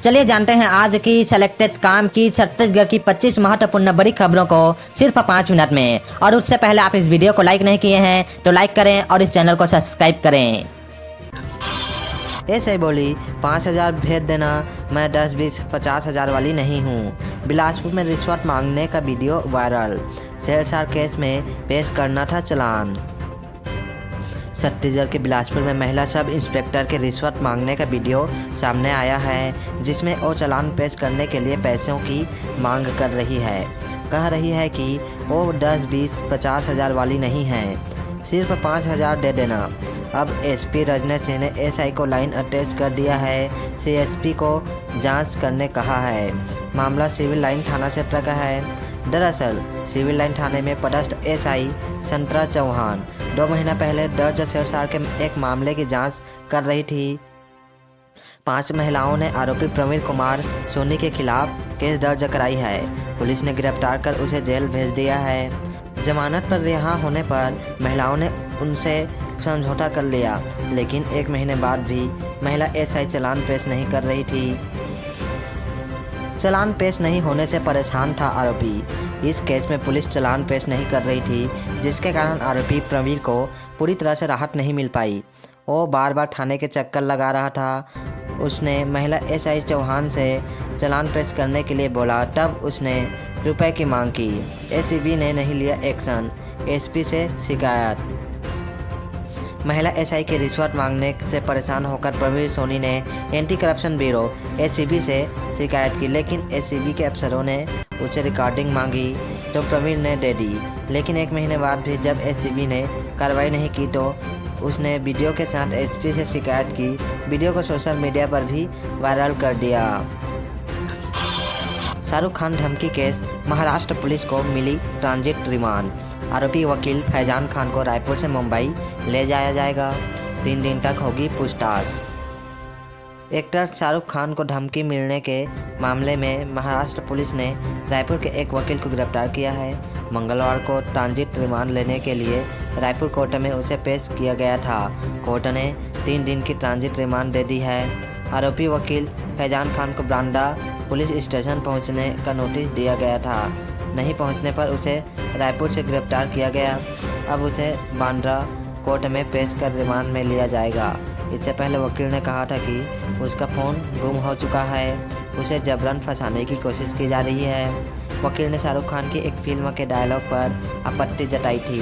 चलिए जानते हैं आज की सेलेक्टेड काम की छत्तीसगढ़ की 25 महत्वपूर्ण बड़ी खबरों को सिर्फ 5 मिनट में। और उससे पहले आप इस वीडियो को लाइक नहीं किए हैं तो लाइक करें और इस चैनल को सब्सक्राइब करें। ऐसे बोली 5,000 भेज देना, मैं 10, 20, 50,000 वाली नहीं हूँ। बिलासपुर में रिश्वत मांगने का वीडियो वायरल, शेरशाह केस में पेश करना था चालान। छत्तीसगढ़ के बिलासपुर में महिला सब इंस्पेक्टर के रिश्वत मांगने का वीडियो सामने आया है, जिसमें वो चालान पेश करने के लिए पैसों की मांग कर रही है। कह रही है कि वो 10, 20, 50,000 वाली नहीं है, सिर्फ 5,000 दे देना। अब एसपी रजनीश सिंह ने एसआई को लाइन अटैच कर दिया है, सीएसपी को जांच करने कहा है। मामला सिविल लाइन थाना क्षेत्र का है। दरअसल सिविल लाइन थाने में पदस्थ एसआई संतरा चौहान 2 महीना पहले दर्ज शेरशाह के एक मामले की जांच कर रही थी। 5 महिलाओं ने आरोपी प्रवीण कुमार सोनी के खिलाफ केस दर्ज कराई है। पुलिस ने गिरफ्तार कर उसे जेल भेज दिया है। जमानत पर रिहा होने पर महिलाओं ने उनसे समझौता कर लिया, लेकिन 1 महीने बाद भी महिला एसआई चालान पेश नहीं कर रही थी। चालान पेश नहीं होने से परेशान था आरोपी। इस केस में पुलिस चालान पेश नहीं कर रही थी, जिसके कारण आरोपी प्रवीण को पूरी तरह से राहत नहीं मिल पाई। वो बार बार थाने के चक्कर लगा रहा था। उसने महिला एसआई चौहान से चालान पेश करने के लिए बोला, तब उसने रुपए की मांग की। एसीबी ने नहीं लिया एक्शन, एसपी से शिकायत। महिला एसआई के रिश्वत मांगने से परेशान होकर प्रवीण सोनी ने एंटी करप्शन ब्यूरो एसीबी से शिकायत की, लेकिन एसीबी के अफसरों ने उसे रिकॉर्डिंग मांगी तो प्रवीण ने दे दी। लेकिन 1 महीने बाद भी जब एसीबी ने कार्रवाई नहीं की तो उसने वीडियो के साथ एसपी से शिकायत की। वीडियो को सोशल मीडिया पर भी वायरल कर दिया। शाहरुख खान धमकी केस, महाराष्ट्र पुलिस को मिली ट्रांजिट रिमांड। आरोपी वकील फैजान खान को रायपुर से मुंबई ले जाया जाएगा। 3 दिन तक होगी पूछताछ। एक्टर शाहरुख खान को धमकी मिलने के मामले में महाराष्ट्र पुलिस ने रायपुर के एक वकील को गिरफ्तार किया है। मंगलवार को ट्रांजिट रिमांड लेने के लिए रायपुर कोर्ट में उसे पेश किया गया था। कोर्ट ने 3 दिन की ट्रांजिट रिमांड दे दी है। आरोपी वकील फैजान खान को बांद्रा पुलिस स्टेशन पहुंचने का नोटिस दिया गया था। नहीं पहुंचने पर उसे रायपुर से गिरफ्तार किया गया। अब उसे बांद्रा कोर्ट में पेश कर रिमांड में लिया जाएगा। इससे पहले वकील ने कहा था कि उसका फ़ोन गुम हो चुका है, उसे जबरन फंसाने की कोशिश की जा रही है। वकील ने शाहरुख खान की एक फिल्म के डायलॉग पर आपत्ति जताई थी,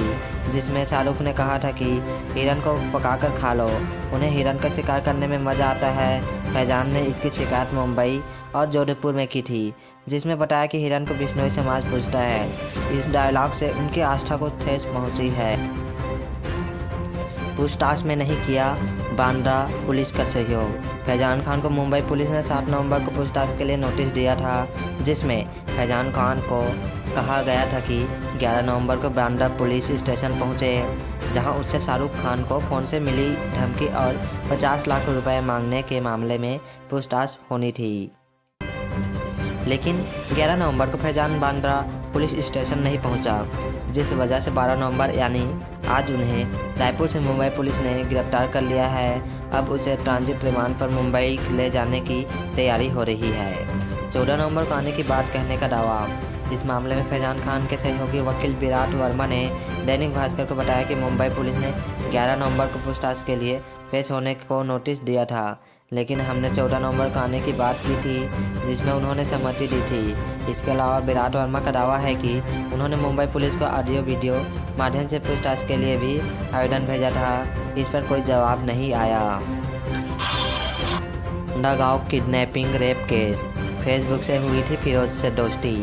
जिसमें शाहरुख ने कहा था कि हिरन को पकाकर खा लो, उन्हें हिरन का शिकार करने में मज़ा आता है। फैजान ने इसकी शिकायत मुंबई और जोधपुर में की थी, जिसमें बताया कि हिरन को बिश्नोई समाज पूजता है। इस डायलॉग से उनकी आस्था को ठेस पहुंची है। पूछताछ में नहीं किया बांद्रा पुलिस का सहयोग। फैजान खान को मुंबई पुलिस ने 7 नवंबर को पूछताछ के लिए नोटिस दिया था, जिसमें फैजान खान को कहा गया था कि 11 नवंबर को बांद्रा पुलिस स्टेशन पहुंचे, जहां उससे शाहरुख खान को फ़ोन से मिली धमकी और 50 लाख रुपए मांगने के मामले में पूछताछ होनी थी। लेकिन 11 नवंबर को फैजान बांद्रा पुलिस स्टेशन नहीं पहुंचा, जिस वजह से 12 नवंबर यानी आज उन्हें रायपुर से मुंबई पुलिस ने गिरफ्तार कर लिया है। अब उसे ट्रांजिट रिमांड पर मुंबई ले जाने की तैयारी हो रही है। 14 नवंबर को आने की बात कहने का दावा। इस मामले में फैजान खान के सहयोगी वकील विराट वर्मा ने दैनिक भास्कर को बताया कि मुंबई पुलिस ने 11 नवंबर को पूछताछ के लिए पेश होने को नोटिस दिया था, लेकिन हमने 14 नवंबर को आने की बात की थी, जिसमें उन्होंने सहमति दी थी। इसके अलावा विराट वर्मा का दावा है कि उन्होंने मुंबई पुलिस को ऑडियो वीडियो माध्यम से पूछताछ के लिए भी आवेदन भेजा था। इस पर कोई जवाब नहीं आया। Nagaon kidnapping rape case, Facebook से हुई थी फिरोज से दोस्ती।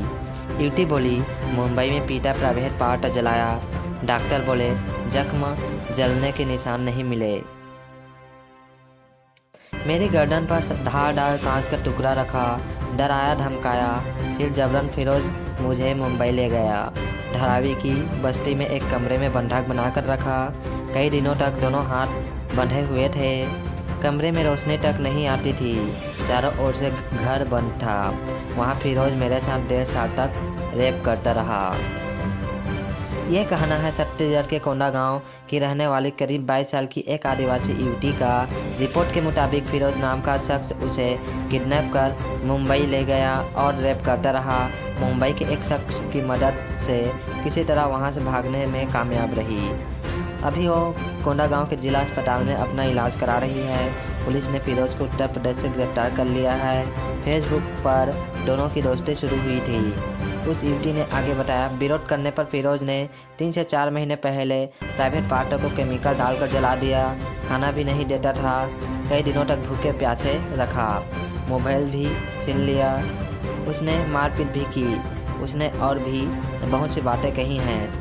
युवती बोली, मुंबई में पीटा प्राइवेट पार्ट जलाया। डॉक्टर बोले जख्म जलने के निशान नहीं मिले। मेरी गर्दन पर धारदार कांच का टुकड़ा रखा, डराया धमकाया, फिर जबरन फिरोज मुझे मुंबई ले गया। धारावी की बस्ती में एक कमरे में बंधक बनाकर रखा। कई दिनों तक दोनों हाथ बंधे हुए थे। कमरे में रोशनी तक नहीं आती थी। चारों ओर से घर बंद था। वहाँ फिरोज मेरे साथ 1.5 साल तक रेप करता रहा। यह कहना है छत्तीसगढ़ के कोंडागांव की रहने वाली करीब 22 साल की एक आदिवासी युवती का। रिपोर्ट के मुताबिक फिरोज नाम का शख्स उसे किडनैप कर मुंबई ले गया और रेप करता रहा। मुंबई के एक शख्स की मदद से किसी तरह वहां से भागने में कामयाब रही। अभी वो कोंडागांव के जिला अस्पताल में अपना इलाज करा रही है। पुलिस ने फिरोज को उत्तर प्रदेश से गिरफ्तार कर लिया है। फेसबुक पर दोनों की दोस्ती शुरू हुई थी। उस युवती ने आगे बताया, विरोध करने पर फिरोज ने 3 से 4 महीने पहले प्राइवेट पार्टनर को केमिकल डालकर जला दिया। खाना भी नहीं देता था। कई दिनों तक भूखे प्यासे रखा। मोबाइल भी छीन लिया। उसने मारपीट भी की। उसने और भी बहुत सी बातें कही हैं।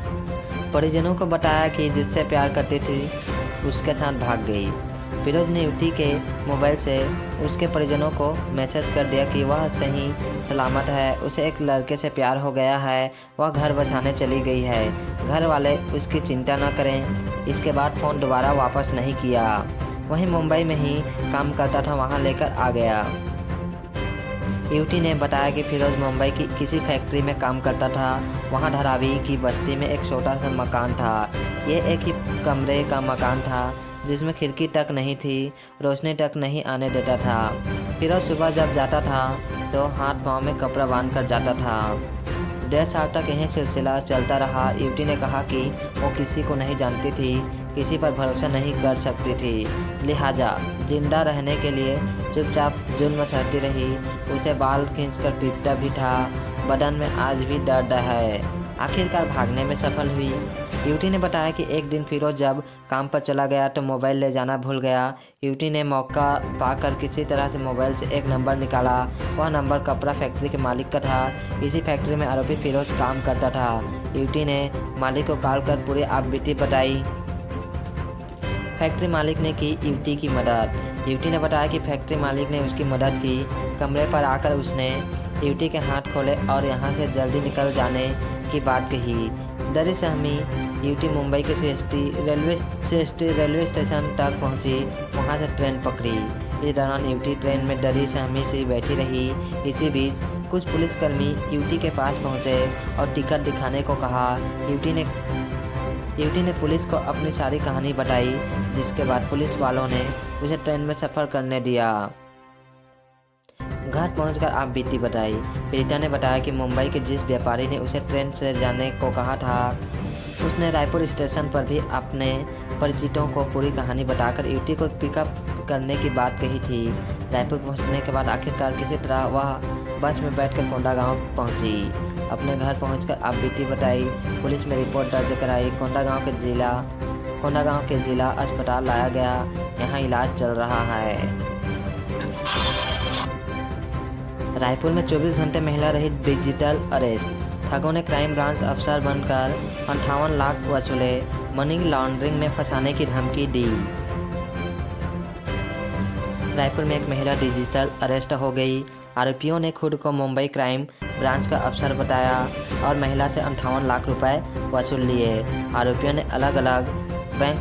परिजनों को बताया कि जिससे प्यार करती थी उसके साथ भाग गई। फिरोज ने युवती के मोबाइल से उसके परिजनों को मैसेज कर दिया कि वह सही सलामत है, उसे एक लड़के से प्यार हो गया है, वह घर बसाने चली गई है। घर वाले उसकी चिंता न करें। इसके बाद फ़ोन दोबारा वापस नहीं किया। वहीं मुंबई में ही काम करता था, वहां लेकर आ गया। युवती ने बताया कि फिरोज मुंबई की किसी फैक्ट्री में काम करता था। वहां धारावी की बस्ती में एक छोटा सा मकान था। यह एक ही कमरे का मकान था जिसमें खिड़की तक नहीं थी, रोशनी तक नहीं आने देता था। फिरोज सुबह जब जाता था तो हाथ पाँव में कपड़ा बांध कर जाता था। 1.5 साल तक यही सिलसिला चलता रहा। युवती ने कहा कि वो किसी को नहीं जानती थी, किसी पर भरोसा नहीं कर सकती थी, लिहाजा जिंदा रहने के लिए चुपचाप जुल्म सहती रही। उसे बाल खींचकर पीटता भी था। बदन में आज भी दर्द है। आखिरकार भागने में सफल हुई। युवती ने बताया कि एक दिन फिरोज जब काम पर चला गया तो मोबाइल ले जाना भूल गया। युवती ने मौका पाकर किसी तरह से मोबाइल से एक नंबर निकाला। वह नंबर कपड़ा फैक्ट्री के मालिक का था। इसी फैक्ट्री में आरोपी फिरोज काम करता था। युवती ने मालिक को कॉल कर पूरी आपबीती बताई। फैक्ट्री मालिक ने की युवती की मदद। युवती ने बताया कि फैक्ट्री मालिक ने उसकी मदद की। कमरे पर आकर उसने युवती के हाथ खोले और यहाँ से जल्दी निकल जाने की बात कही। डरी सहमी युवती मुंबई के सीएसटी रेलवे स्टेशन तक पहुंची। वहां से ट्रेन पकड़ी। इस दौरान युवती ट्रेन में डरी सहमी से बैठी रही। इसी बीच कुछ पुलिसकर्मी युवती के पास पहुंचे और टिकट दिखाने को कहा। युवती ने पुलिस को अपनी सारी कहानी बताई, जिसके बाद पुलिस वालों ने उसे ट्रेन में सफ़र करने दिया। घर पहुंचकर आपबीती बताई। पीड़िता ने बताया कि मुंबई के जिस व्यापारी ने उसे ट्रेन से जाने को कहा था, उसने रायपुर स्टेशन पर भी अपने परिचितों को पूरी कहानी बताकर युवती को पिकअप करने की बात कही थी। रायपुर पहुंचने के बाद आखिरकार किसी तरह वह बस में बैठकर कोंडागांव पहुंची। अपने घर पहुंचकर आपबीती बताई। पुलिस में रिपोर्ट दर्ज कराई। कोंडागांव के जिला अस्पताल लाया गया। यहाँ इलाज चल रहा है। रायपुर में 24 घंटे महिला रही डिजिटल अरेस्ट। ठगों ने क्राइम ब्रांच अफसर बनकर 58 लाख वसूले। मनी लॉन्ड्रिंग में फंसाने की धमकी दी। रायपुर में एक महिला डिजिटल अरेस्ट हो गई। आरोपियों ने खुद को मुंबई क्राइम ब्रांच का अफसर बताया और महिला से 58 लाख रुपए वसूल लिए। आरोपियों ने अलग अलग बैंक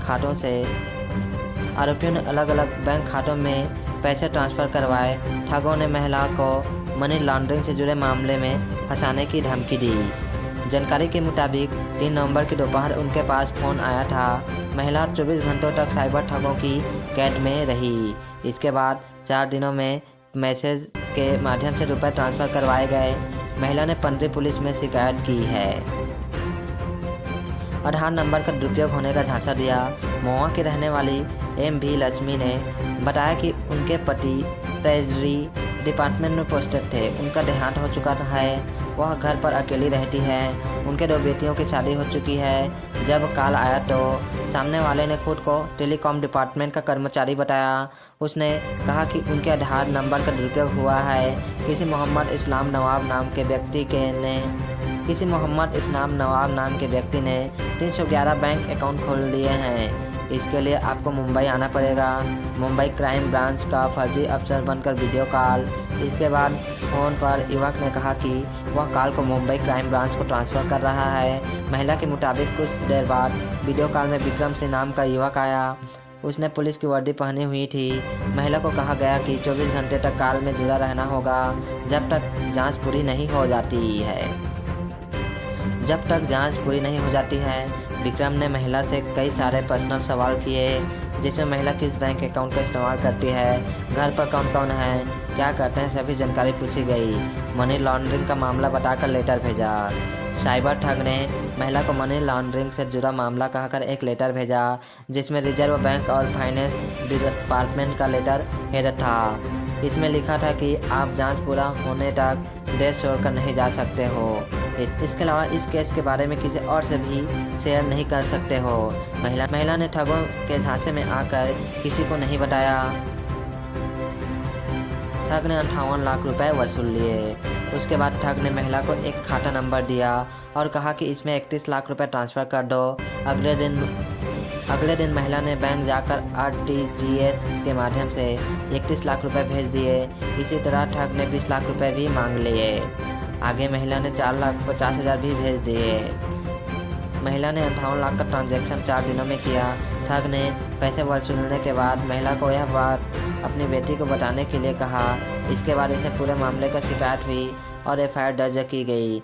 खातों में पैसे ट्रांसफ़र करवाए। ठगों ने महिला को मनी लॉन्ड्रिंग से जुड़े मामले में फंसाने की धमकी दी। जानकारी के मुताबिक 3 नवंबर की दोपहर उनके पास फ़ोन आया था। महिला 24 घंटों तक साइबर ठगों की कैद में रही। इसके बाद 4 दिनों में मैसेज के माध्यम से रुपए ट्रांसफ़र करवाए गए। महिला ने पंडरी पुलिस में शिकायत की है। आधार नंबर का दुरुपयोग होने का झांसा दिया। महुआ की रहने वाली MV लक्ष्मी ने बताया कि उनके पति ट्रेजरी डिपार्टमेंट में पोस्टेड थे। उनका देहांत हो चुका है। वह घर पर अकेली रहती है। उनके 2 बेटियों की शादी हो चुकी है। जब कॉल आया तो सामने वाले ने खुद को टेलीकॉम डिपार्टमेंट का कर्मचारी बताया। उसने कहा कि उनके आधार नंबर का दुरुपयोग हुआ है। किसी मोहम्मद इस्लाम नवाब नाम के व्यक्ति ने 311 बैंक अकाउंट खोल लिए हैं। इसके लिए आपको मुंबई आना पड़ेगा। मुंबई क्राइम ब्रांच का फर्जी अफसर बनकर वीडियो कॉल। इसके बाद फ़ोन पर युवक ने कहा कि वह कॉल को मुंबई क्राइम ब्रांच को ट्रांसफ़र कर रहा है। महिला के मुताबिक कुछ देर बाद वीडियो कॉल में विक्रम सिंह नाम का युवक आया। उसने पुलिस की वर्दी पहनी हुई थी। महिला को कहा गया कि 24 घंटे तक कॉल में जुड़ा रहना होगा, जब तक जाँच पूरी नहीं हो जाती है। जब तक जांच पूरी नहीं हो जाती है, विक्रम ने महिला से कई सारे पर्सनल सवाल किए, जिसमें महिला किस बैंक अकाउंट का इस्तेमाल करती है, घर पर कौन कौन है, क्या करते हैं, सभी जानकारी पूछी गई। मनी लॉन्ड्रिंग का मामला बताकर लेटर भेजा। साइबर ठग ने महिला को मनी लॉन्ड्रिंग से जुड़ा मामला कहकर एक लेटर भेजा, जिसमें रिजर्व बैंक और फाइनेंस डिपार्टमेंट का लेटर हेड था। इसमें लिखा था कि आप जांच पूरा होने तक देश छोड़कर नहीं जा सकते हो। इसके अलावा इस केस के बारे में किसी और से भी शेयर नहीं कर सकते हो। महिला ने ठगों के झांसे में आकर किसी को नहीं बताया। ठग ने 58 लाख रुपए वसूल लिए। उसके बाद ठग ने महिला को एक खाता नंबर दिया और कहा कि इसमें 31 लाख रुपए ट्रांसफ़र कर दो। अगले दिन महिला ने बैंक जाकर RTGS के माध्यम से 31 लाख रुपए भेज दिए। इसी तरह ठग ने 20 लाख रुपए भी मांग लिए। आगे महिला ने 4,50,000 भी भेज दिए। महिला ने 58 लाख का ट्रांजैक्शन 4 दिनों में किया। ठग ने पैसे वसूलने के बाद महिला को यह बात अपनी बेटी को बताने के लिए कहा। इसके बाद इसे पूरे मामले का शिकायत हुई और FIR दर्ज की गई।